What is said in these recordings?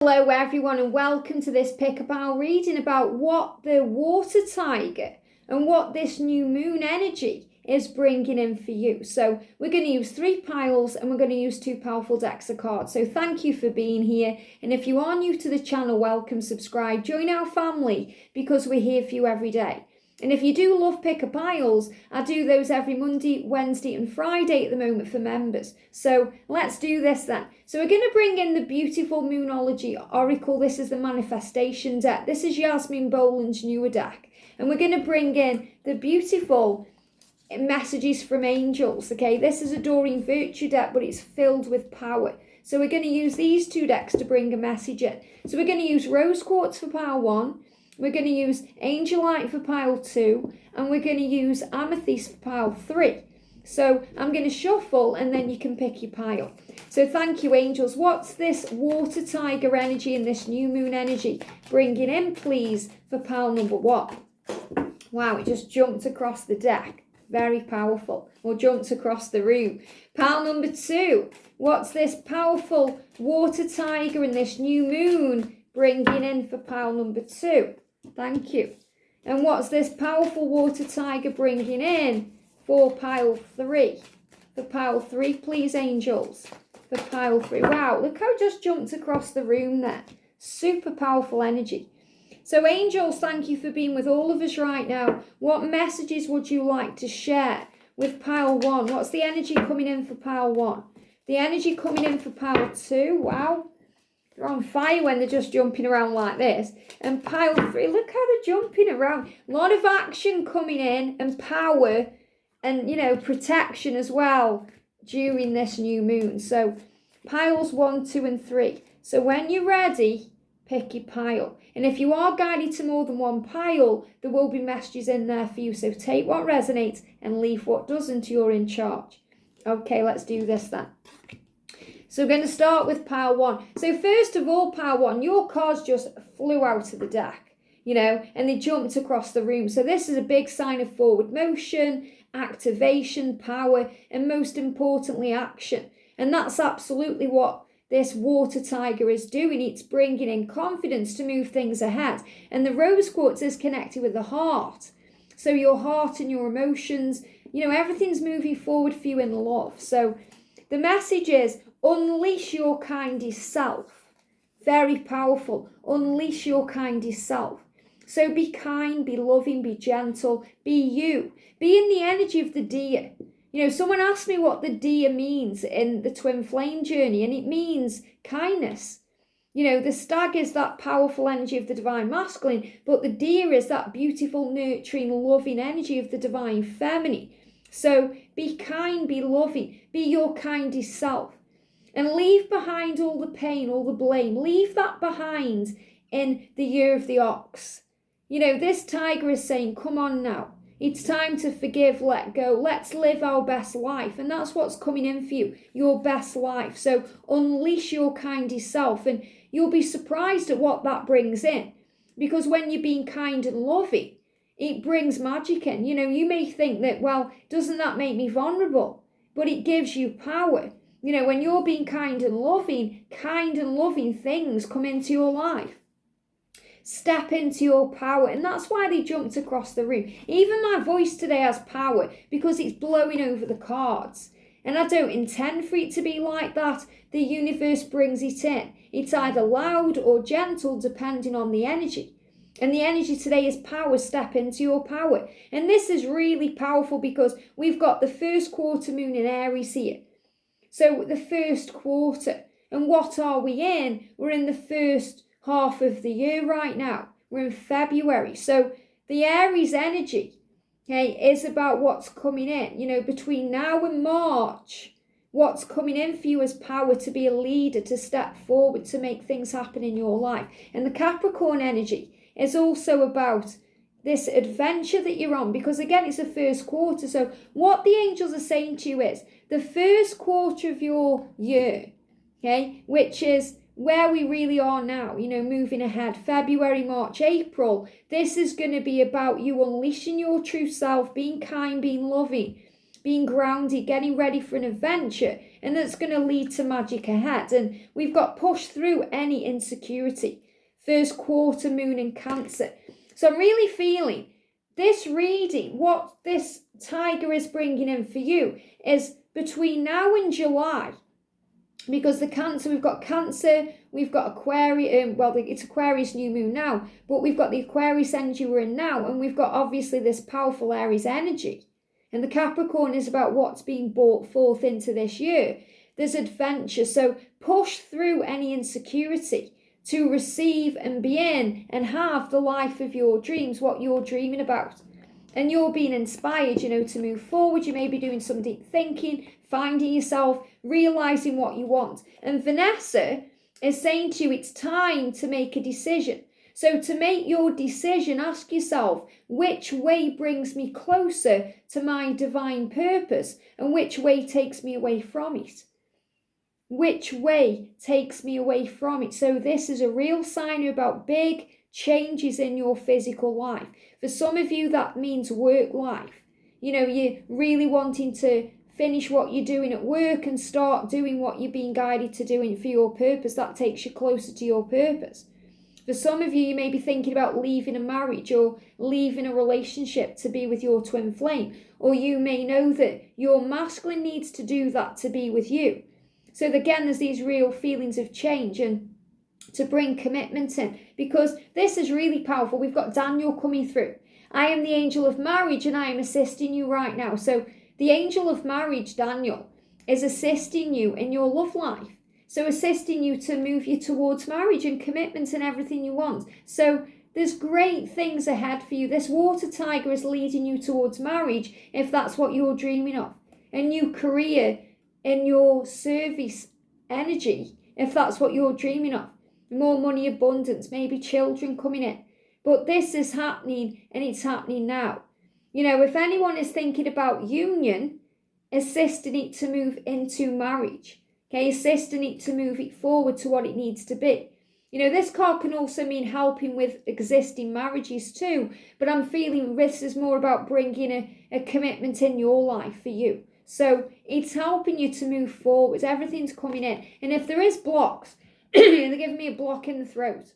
Hello everyone and welcome to this pick-a-pile reading about what the water tiger and what this new moon energy is bringing in for you. So we're going to use 3 piles and we're going to use 2 powerful decks of cards. So thank you for being here, and if you are new to the channel, welcome, subscribe, join our family because we're here for you every day. And if you do love pick-a-piles, I do those every Monday, Wednesday and Friday at the moment for members. So let's do this then. So we're going to bring in the beautiful Moonology Oracle. This is the manifestation deck. This is Yasmin Boland's newer deck. And we're going to bring in the beautiful messages from angels. Okay, this is a Doreen Virtue deck, but it's filled with power. So we're going to use these 2 decks to bring a message in. So we're going to use Rose Quartz for pile 1. We're going to use Angelite for pile 2, and we're going to use Amethyst for pile 3. So I'm going to shuffle and then you can pick your pile. So thank you, angels. What's this water tiger energy and this new moon energy bringing in, please, for pile number 1? Wow, it just jumped across the deck. Very powerful. Or jumped across the room. Pile number 2. What's this powerful water tiger and this new moon bringing in for pile number 2? Thank you. And what's this powerful water tiger bringing in for pile 3? For pile 3, please, angels. For pile 3. Wow, look how it just jumped across the room there. Super powerful energy. So, angels, thank you for being with all of us right now. What messages would you like to share with pile 1? What's the energy coming in for pile 1? The energy coming in for pile 2. Wow. They're on fire when they're just jumping around like this. And pile 3, look how they're jumping around. A lot of action coming in and power and, you know, protection as well during this new moon. So piles 1, 2 and 3. So when you're ready, pick your pile. And if you are guided to more than one pile, there will be messages in there for you. So take what resonates and leave what doesn't. You're in charge. Okay, let's do this then. So we're going to start with pile 1. So first of all, pile 1, your cards just flew out of the deck, you know, and they jumped across the room. So this is a big sign of forward motion, activation, power, and most importantly, action. And that's absolutely what this water tiger is doing. It's bringing in confidence to move things ahead. And the rose quartz is connected with the heart. So your heart and your emotions, you know, everything's moving forward for you in love. So the message is, unleash your kindest self. Very powerful. Unleash your kindest self. So be kind, be loving, be gentle, be you. Be in the energy of the deer. You know, someone asked me what the deer means in the twin flame journey, and it means kindness. You know, the stag is that powerful energy of the divine masculine, but the deer is that beautiful, nurturing, loving energy of the divine feminine. So be kind, be loving, be your kindest self. And leave behind all the pain, all the blame. Leave that behind in the year of the ox. You know, this tiger is saying, come on now. It's time to forgive, let go. Let's live our best life. And that's what's coming in for you, your best life. So unleash your kindest self. And you'll be surprised at what that brings in. Because when you're being kind and loving, it brings magic in. You know, you may think that, well, doesn't that make me vulnerable? But it gives you power. You know, when you're being kind and loving things come into your life. Step into your power. And that's why they jumped across the room. Even my voice today has power because it's blowing over the cards. And I don't intend for it to be like that. The universe brings it in. It's either loud or gentle depending on the energy. And the energy today is power. Step into your power. And this is really powerful because we've got the first quarter moon in Aries here. So the first quarter, and what are we in? We're in the first half of the year right now. We're in February. So the Aries energy, okay, is about what's coming in. You know, between now and March, what's coming in for you as power to be a leader, to step forward, to make things happen in your life. And the Capricorn energy is also about this adventure that you're on, because again, it's the first quarter. So what the angels are saying to you is, the first quarter of your year, okay, which is where we really are now, you know, moving ahead, February, March, April, this is going to be about you unleashing your true self, being kind, being loving, being grounded, getting ready for an adventure, and that's going to lead to magic ahead. And we've got pushed through any insecurity. First quarter moon in Cancer. So I'm really feeling this reading, what this tiger is bringing in for you is between now and July, because the Cancer, we've got Aquarius, it's Aquarius new moon now, but we've got the Aquarius energy we're in now, and we've got obviously this powerful Aries energy. And the Capricorn is about what's being brought forth into this year. There's adventure, so push through any insecurity to receive and be in and have the life of your dreams, what you're dreaming about. And you're being inspired, to move forward. You may be doing some deep thinking, finding yourself, realizing what you want. And Vanessa is saying to you, it's time to make a decision. So to make your decision, ask yourself, which way brings me closer to my divine purpose and which way takes me away from it? Which way takes me away from it? So this is a real sign about big changes in your physical life. For some of you, that means work life. You're really wanting to finish what you're doing at work and start doing what you're being guided to doing for your purpose. That takes you closer to your purpose. For some of you, you may be thinking about leaving a marriage or leaving a relationship to be with your twin flame. Or you may know that your masculine needs to do that to be with you. So again, there's these real feelings of change and to bring commitment in, because this is really powerful. We've got Daniel coming through. I am the angel of marriage and I am assisting you right now. So the angel of marriage, Daniel, is assisting you in your love life. So assisting you to move you towards marriage and commitment and everything you want. So there's great things ahead for you. This water tiger is leading you towards marriage if that's what you're dreaming of. A new career in your service energy if that's what you're dreaming of. More money, abundance, maybe children coming in. But this is happening and it's happening now. If anyone is thinking about union, assisting it to move into marriage. Okay, assisting it to move it forward to what it needs to be. This card can also mean helping with existing marriages too. But I'm feeling this is more about bringing a commitment in your life for you. So it's helping you to move forward. Everything's coming in. And if there is blocks, they're giving me a block in the throat.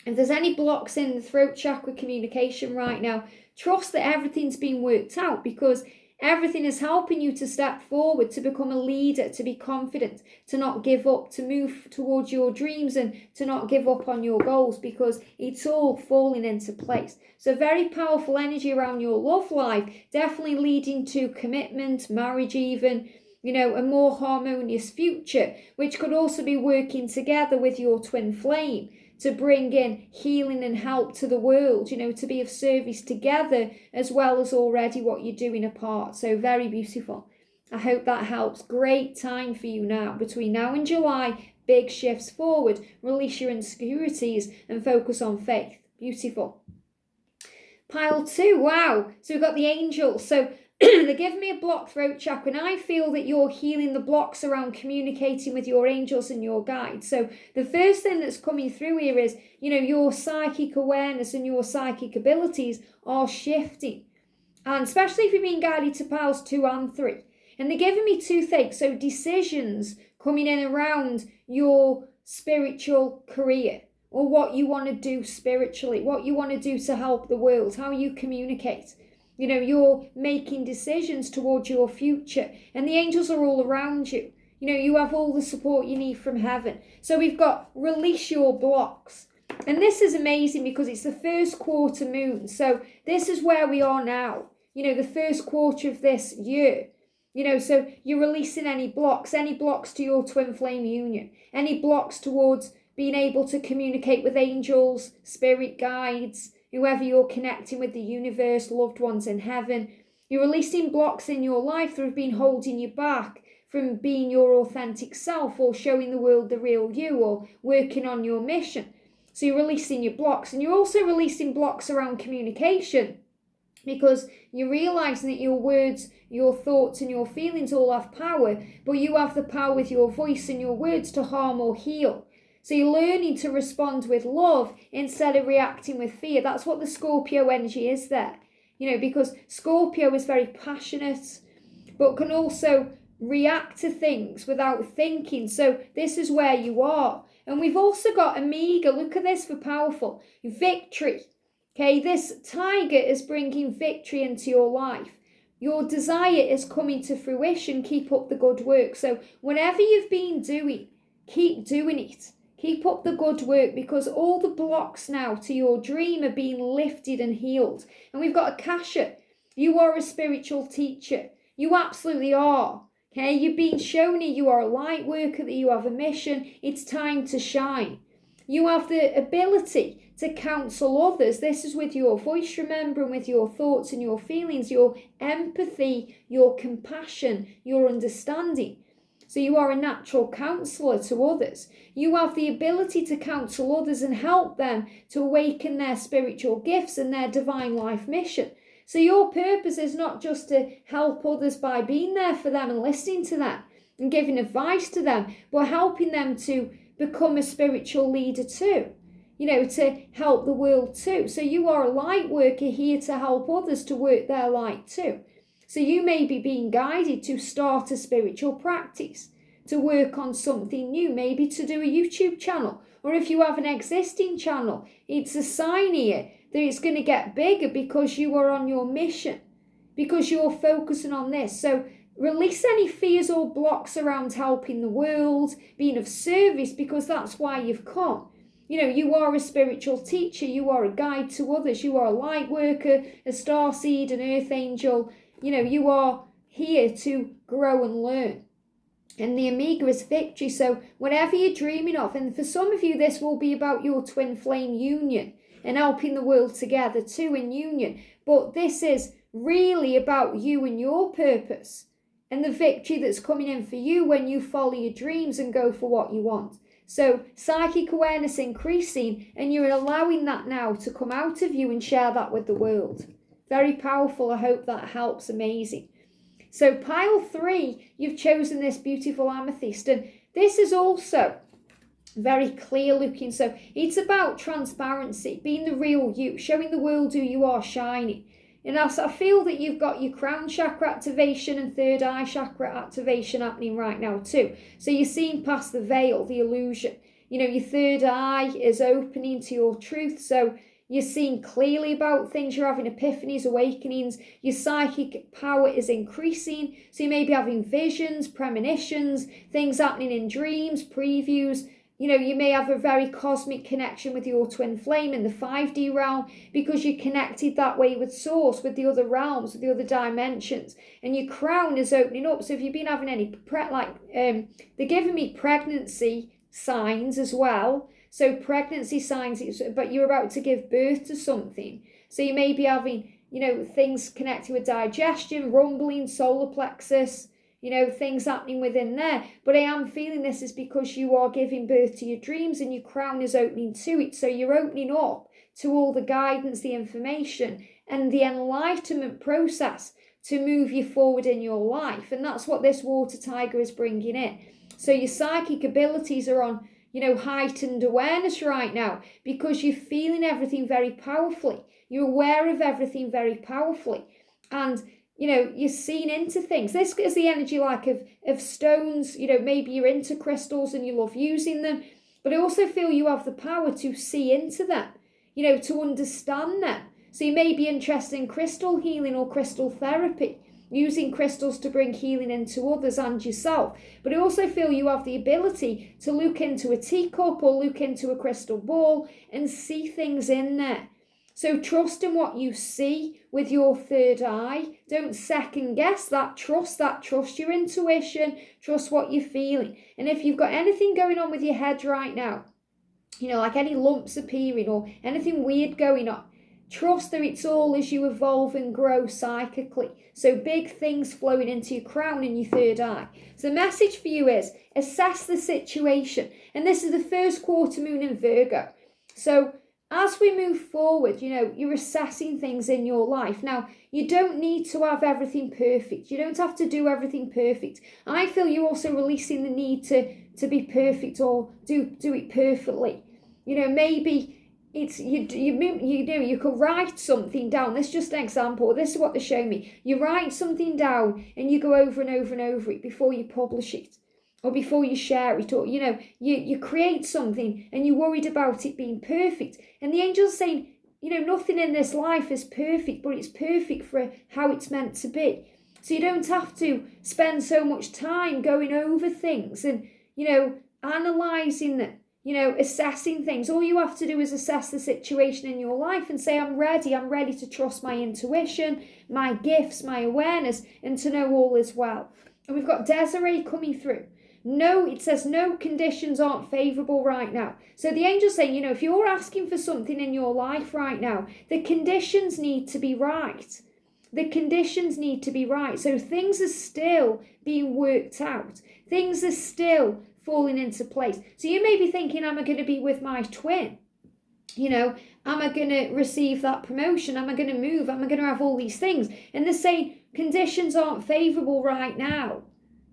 If there's any blocks in the throat chakra communication right now, trust that everything's being worked out, because everything is helping you to step forward, to become a leader, to be confident, to not give up, to move towards your dreams and to not give up on your goals, because it's all falling into place. So very powerful energy around your love life, definitely leading to commitment, marriage even, a more harmonious future, which could also be working together with your twin flame to bring in healing and help to the world, to be of service together as well as already what you're doing apart. So very beautiful. I hope that helps. Great time for you now. Between now and July, big shifts forward. Release your insecurities and focus on faith. Beautiful. Pile 2. Wow. So we've got the angels. So they're giving me a blocked throat chakra, and I feel that you're healing the blocks around communicating with your angels and your guides. So the first thing that's coming through here is, your psychic awareness and your psychic abilities are shifting. And especially if you're being guided to piles 2 and 3. And they're giving me 2 things. So decisions coming in around your spiritual career, or what you want to do spiritually, what you want to do to help the world, how you communicate. You're making decisions towards your future, and the angels are all around you. You have all the support you need from heaven. So we've got release your blocks. And this is amazing because it's the first quarter moon. So this is where we are now, the first quarter of this year. So you're releasing any blocks to your twin flame union, any blocks towards being able to communicate with angels, spirit guides, whoever you're connecting with, the universe, loved ones in heaven. You're releasing blocks in your life that have been holding you back from being your authentic self, or showing the world the real you, or working on your mission. So you're releasing your blocks, and you're also releasing blocks around communication, because you're realizing that your words, your thoughts and your feelings all have power, but you have the power with your voice and your words to harm or heal. So you're learning to respond with love instead of reacting with fear. That's what the Scorpio energy is there. Because Scorpio is very passionate. but can also react to things without thinking. So this is where you are. And we've also got Omega. Look at this for powerful. Victory. Okay, this tiger is bringing victory into your life. Your desire is coming to fruition. Keep up the good work. So whatever you've been doing, keep doing it. Keep up the good work, because all the blocks now to your dream are being lifted and healed. And we've got Akasha. You are a spiritual teacher. You absolutely are. Okay, you've been shown it. You are a light worker, that you have a mission. It's time to shine. You have the ability to counsel others. This is with your voice, remember, and with your thoughts and your feelings, your empathy, your compassion, your understanding. So you are a natural counsellor to others. You have the ability to counsel others and help them to awaken their spiritual gifts and their divine life mission. So your purpose is not just to help others by being there for them and listening to them and giving advice to them, but helping them to become a spiritual leader too, to help the world too. So you are a light worker here to help others to work their light too. So you may be being guided to start a spiritual practice, to work on something new, maybe to do a YouTube channel. Or if you have an existing channel, it's a sign here that it's going to get bigger because you are on your mission, because you're focusing on this. So release any fears or blocks around helping the world, being of service, because that's why you've come. You are a spiritual teacher, you are a guide to others, you are a light worker, a starseed, an earth angel. You are here to grow and learn. And the Omega is victory. So whatever you're dreaming of, and for some of you, this will be about your twin flame union and helping the world together too in union. But this is really about you and your purpose and the victory that's coming in for you when you follow your dreams and go for what you want. So psychic awareness increasing, and you're allowing that now to come out of you and share that with the world. Very powerful. I hope that helps. Amazing. So pile 3, you've chosen this beautiful amethyst, and this is also very clear looking. So it's about transparency, being the real you, showing the world who you are, shining. And I feel that you've got your crown chakra activation and third eye chakra activation happening right now too. So you're seeing past the veil, the illusion. Your third eye is opening to your truth. So you're seeing clearly about things, you're having epiphanies, awakenings, your psychic power is increasing. So you may be having visions, premonitions, things happening in dreams, previews. You may have a very cosmic connection with your twin flame in the 5D realm, because you're connected that way with source, with the other realms, with the other dimensions. And your crown is opening up. So if you've been having any, they're giving me pregnancy signs as well. So pregnancy signs, but you're about to give birth to something. So you may be having, things connected with digestion, rumbling, solar plexus, things happening within there. But I am feeling this is because you are giving birth to your dreams and your crown is opening to it. So you're opening up to all the guidance, the information, and the enlightenment process to move you forward in your life. And that's what this water tiger is bringing in. So your psychic abilities are on heightened awareness right now, because you're feeling everything very powerfully. You're aware of everything very powerfully. And, you're seeing into things. This is the energy of stones. Maybe you're into crystals and you love using them. But I also feel you have the power to see into them, to understand them. So you may be interested in crystal healing or crystal therapy, using crystals to bring healing into others and yourself. But I also feel you have the ability to look into a teacup or look into a crystal ball and see things in there. So trust in what you see with your third eye. Don't second guess that. Trust your intuition. Trust what you're feeling. And if you've got anything going on with your head right now, like any lumps appearing or anything weird going on, trust that it's all as you evolve and grow psychically. So big things flowing into your crown and your third eye. So the message for you is assess the situation. And this is the first quarter moon in Virgo. So as we move forward, you're assessing things in your life. Now, you don't need to have everything perfect. You don't have to do everything perfect. I feel you're also releasing the need to be perfect or do it perfectly. Maybe you could write something down. This is just an example. This is what they show me. You write something down and you go over and over and over it before you publish it, or before you share it, or you create something and you're worried about it being perfect. And the angel's saying, nothing in this life is perfect, but it's perfect for how it's meant to be. So you don't have to spend so much time going over things and analysing them, assessing things. All you have to do is assess the situation in your life and say, I'm ready to trust my intuition, my gifts, my awareness, and to know all is well. And we've got Desiree coming through. No, it says no conditions aren't favourable right now. So the angel's saying, if you're asking for something in your life right now, the conditions need to be right. The conditions need to be right. So things are still being worked out. Things are still falling into place. So you may be thinking, am I going to be with my twin? Am I going to receive that promotion? Am I going to move? Am I going to have all these things? And they're saying conditions aren't favourable right now.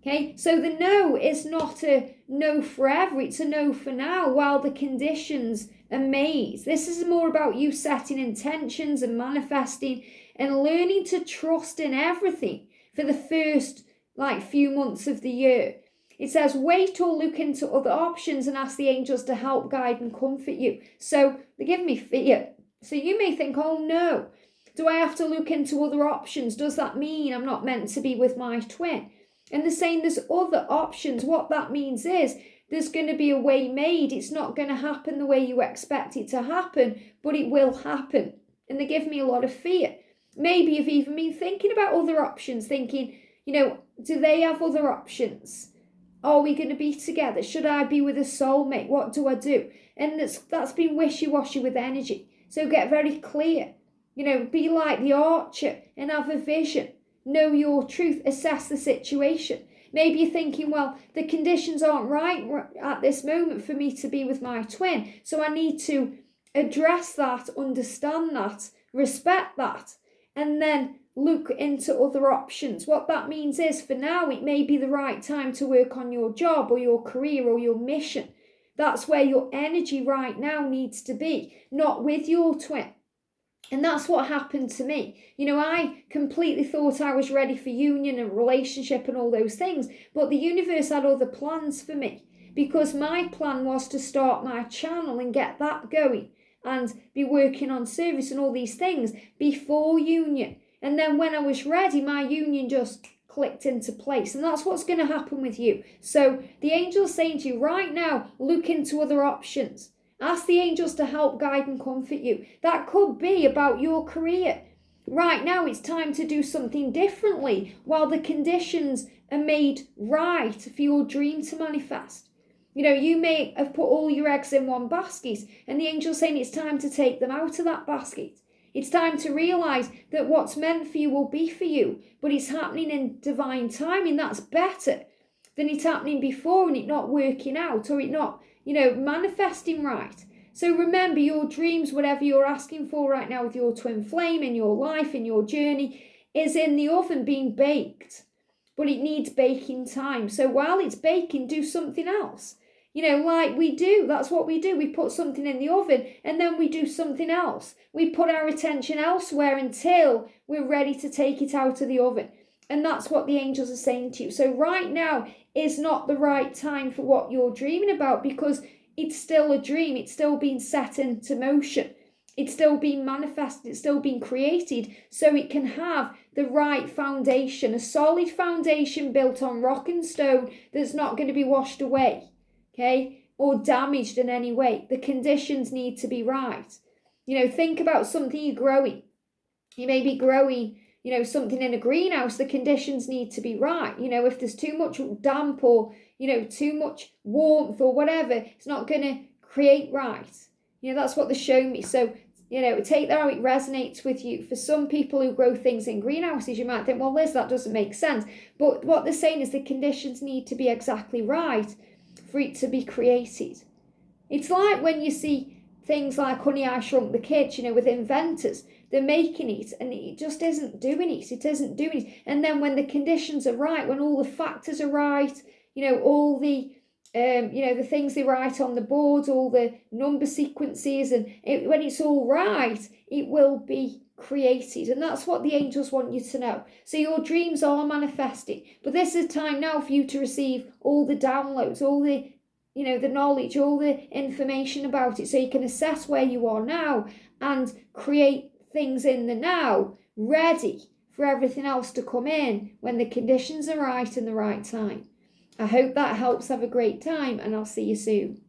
Okay, so the no is not a no forever, it's a no for now while the conditions are made. This is more about you setting intentions and manifesting and learning to trust in everything for the first few months of the year. It says wait or look into other options and ask the angels to help, guide and comfort you. So they're giving me fear. So you may think, oh no, do I have to look into other options? Does that mean I'm not meant to be with my twin? And they're saying there's other options. What that means is there's going to be a way made. It's not going to happen the way you expect it to happen, but it will happen. And they give me a lot of fear. Maybe you've even been thinking about other options, thinking, do they have other options? Are we going to be together? Should I be with a soulmate? What do I do? And that's been wishy-washy with energy. So get very clear. Be like the archer and have a vision. Know your truth, assess the situation. Maybe you're thinking, well, the conditions aren't right at this moment for me to be with my twin. So I need to address that, understand that, respect that, and then look into other options. What that means is for now, it may be the right time to work on your job or your career or your mission. That's where your energy right now needs to be, not with your twin. And that's what happened to me. I completely thought I was ready for union and relationship and all those things, but the universe had other plans for me because my plan was to start my channel and get that going and be working on service and all these things before union. And then when I was ready, my union just clicked into place. And that's what's going to happen with you. So the angel's saying to you right now, look into other options. Ask the angels to help, guide and comfort you. That could be about your career. Right now, it's time to do something differently while the conditions are made right for your dream to manifest. You may have put all your eggs in one basket and the angel's saying it's time to take them out of that basket. It's time to realise that what's meant for you will be for you, but it's happening in divine timing. That's better than it happening before and it not working out or it not manifesting right. So remember, your dreams, whatever you're asking for right now with your twin flame in your life, in your journey, is in the oven being baked. But it needs baking time. So while it's baking, do something else. Like we do. That's what we do. We put something in the oven and then we do something else. We put our attention elsewhere until we're ready to take it out of the oven. And that's what the angels are saying to you. So right now is not the right time for what you're dreaming about because it's still a dream. It's still being set into motion. It's still being manifested. It's still being created so it can have the right foundation, a solid foundation built on rock and stone that's not going to be washed away, okay, or damaged in any way. The conditions need to be right. Think about something you're growing. You may be growing something in a greenhouse. The conditions need to be right. If there's too much damp or, too much warmth or whatever, it's not going to create right. That's what they show me. So, take that how it resonates with you. For some people who grow things in greenhouses, you might think, well, Liz, that doesn't make sense. But what they're saying is the conditions need to be exactly right for it to be created. It's like when you see things like Honey, I Shrunk the Kids, with inventors. They're making it and it just isn't doing it. It isn't doing it. And then when the conditions are right, when all the factors are right, all the the things they write on the board, all the number sequences, and when it's all right, it will be created. And that's what the angels want you to know. So your dreams are manifesting, but this is time now for you to receive all the downloads, all the the knowledge, all the information about it, so you can assess where you are now and create things in the now, ready for everything else to come in when the conditions are right and the right time. I hope that helps. Have a great time, and I'll see you soon.